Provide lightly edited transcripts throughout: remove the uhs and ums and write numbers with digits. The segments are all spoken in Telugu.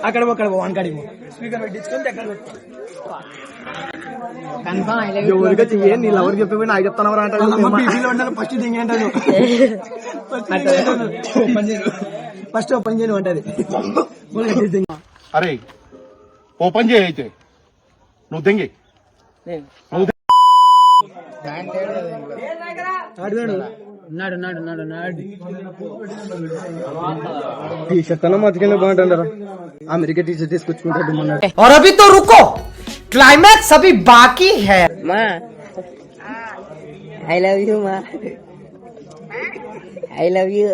అక్కడ వన్ కాడికి స్పీకర్ పెట్టించుకొని దగ్గర పెట్టు. ఎవరికి నీళ్ళు ఎవరికి చెప్పి నాకు చెప్తాను అంటారు. ఫస్ట్ దింగి అంటాను, ఫస్ట్ ఓపెన్ చేయను అంటది. అరే ఓపెన్ చేయి అయితే నువ్వు దింగి చెత్తనం మతికింద బాగుంటారా అమెరికా టీచర్ తీసుకొచ్చుకుంటాడు మొన్న. और अभी तो रुको, क्लाइमैक्स अभी बाकी है. माँ आई लव यू, माँ आई लव यू.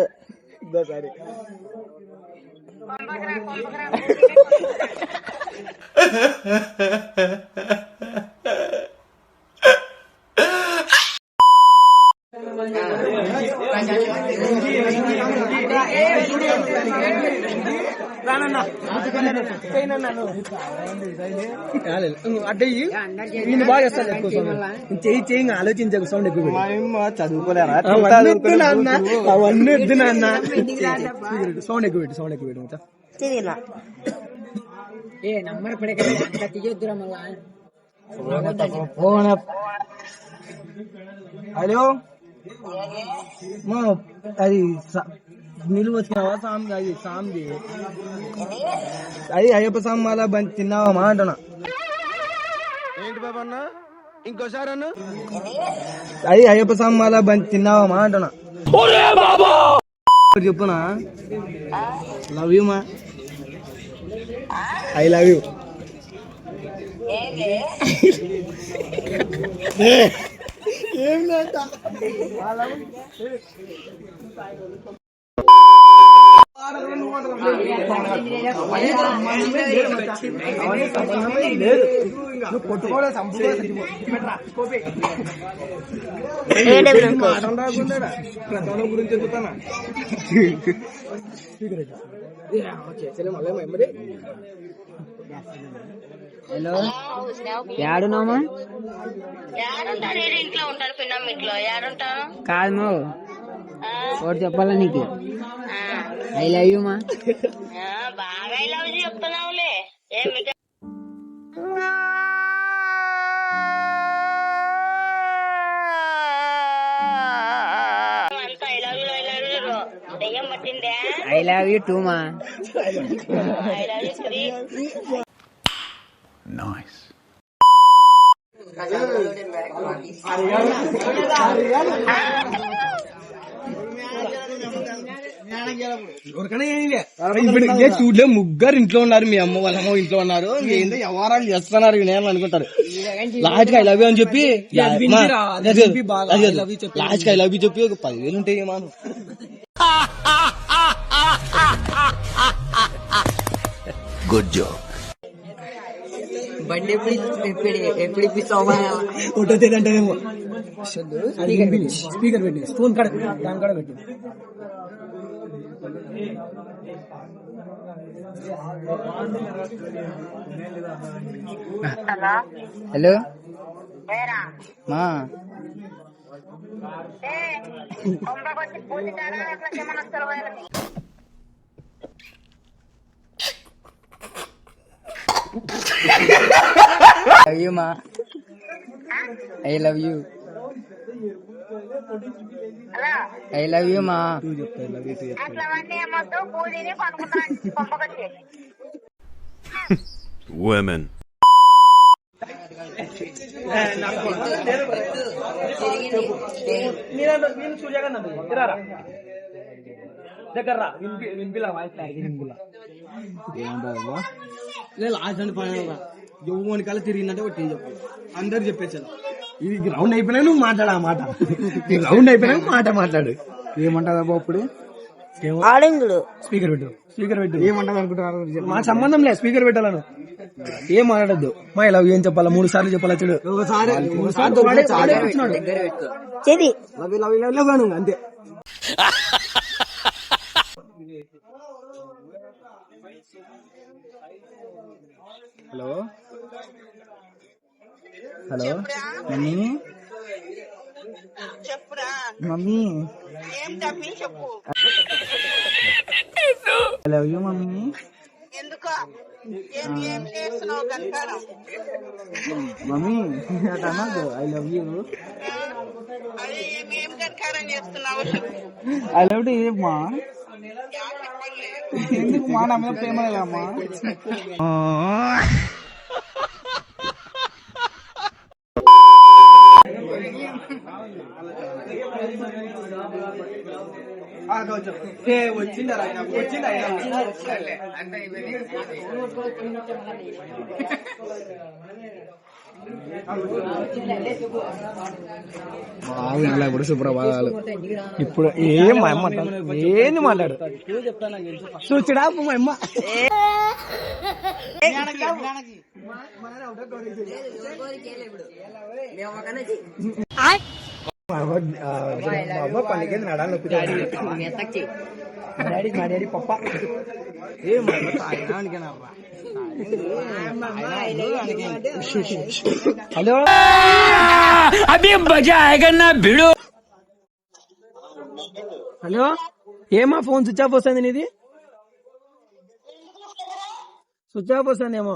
అంటే వీళ్ళు బాగా చేస్తారు. చేయి ఆలోచించకు, సౌండ్ ఎక్కువ చదువుకోలేరా అవన్నీ వద్దు నాన్న. సౌండ్ ఎక్కువ పెట్టు, సౌండ్ ఎక్కువ పెట్టు. హలో అది నిలువ వచ్చినావా? సామ్ అది సామ్ది అది అయ్యప్ప సామాల బండి తిన్నావా అంటున్నా. ఏంటి బాబా అన్న ఇంకోసారి అన్న? అది అయ్యప్ప సామాల బండి తిన్నావా అంటున్నా. చెప్పునా? లవ్ యూ మా, ఐ లవ్ యూ. ఏం లేదా కొట్టుకోలే గురించి చెప్తానా? హలో ఏడున్నామా? ఇంట్లో ఉంటాను, పిన్నమ్మ ఇంట్లో. ఏడుంటాను కాదు నువ్వు ఒకటి చెప్పాలా నీకు? ఐ లవ్ యూ మా. బాగా ఐ లవ్ యూ చెప్తున్నావులే. అంతా ఐ లవ్ యూ దెయ్యం పట్టిందే. ఐ లవ్ యూ టూ మా. I love you three. Nice. చూడలే ముగ్గురు ఇంట్లో ఉన్నారు, మీ అమ్మ వాళ్ళ అమ్మ ఇంట్లో ఉన్నారు, ఏంటో వ్యవహారాలు చేస్తున్నారు నేను అనుకుంటారు. లాస్ట్ కి ఐ లవ్ యూ అని చెప్పి లాస్ట్ కి ఐ లవ్ యూ చెప్పి ఒక 10,000 ఉంటాయి ఏమో. Good job. బండి ఎప్పుడు ఇప్పిస్తావా? ఉంటుందంటేనేమో స్పీకర్ పెట్టి ఫోన్ కాడ దాని కాడ పెట్టి. హలో మా, లవ్ యూ మా, I love you, I love you మా. Women. దగ్గర వినిపిలా లాస్ట్ అంటే పైన యవ్వని కల్లా తిరిగిందంటే ఒకటి చెప్పాలి, అందరు చెప్పేసారు. ఇది గ్రౌండ్ అయిపోయినా నువ్వు మాట్లాడు, ఆ మాట గ్రౌండ్ అయిపోయినా మాట మాట్లాడు. ఏమంటారా ఇప్పుడు? స్పీకర్ పెట్టు ఏమంటారు అనుకుంటున్నారు? మా సంబంధం లేదు, స్పీకర్ పెట్టాలను. ఏం మాట్లాడద్దు. మా ఇలా ఏం చెప్పాలా? 3 సార్లు చెప్పాలా? చూడు అంతే. హలో మమ్మీ మమ్మీ ఏం తప్పి చెప్పు ఐ లవ్ యూ మమ్మీ. ఎందుకు ఏం ఏం చేస్తున్నావు కనకాలం మమ్మీ అట్లా అనొద్దు. I love you. అదే ఏం కనకారం చేస్తున్నావు చెప్పు ఐ లవ్ యూ ఏమ్మా. యా చెప్పలే ఎందుకు మా నా మీద ప్రేమ లేదమ్మా. వచ్చిందా వచ్చిందా ఇప్పుడు సుప్రభాతాలు. ఇప్పుడు ఏం మా అమ్మ ఏంది మాట్లాడు చూచిడా మా అమ్మ. పనికింది నడాలి నొప్పి. డాడీ మా డాడీ పప్ప ఏ హలో अभी मजा आएगा ना भिड़ो. హలో ఏమా ఫోన్ స్విచ్ ఆఫ్ వస్తుంది నీది. స్విచ్ ఆఫ్ వస్తుందేమో.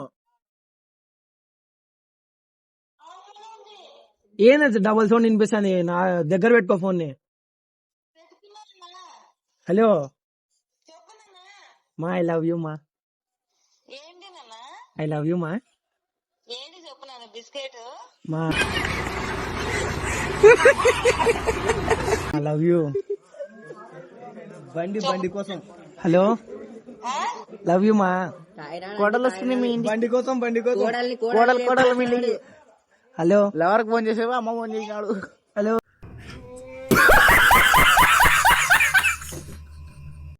ఏంది డబల్ సౌండ్ వినిపిస్తుంది. నా దగ్గర పెట్టుకో ఫోన్ ని. హలో మా ఐ లవ్ యూ మా. ఏంటి నాన్న ఐ లవ్ యూ మా. ఏంటి చెప్పు నాన్న బిస్కెట్ మా ఐ లవ్ యూ. బండి కోసం. హలో లవ్ యూ మా. కోడలు వస్తుంది మీ ఇంటికి. బండి కోసం కోడలు మీ ఇంటికి. హలో ఎవరికి ఫోన్ చేసేవా? అమ్మ ఫోన్ చేసినాడు. హలో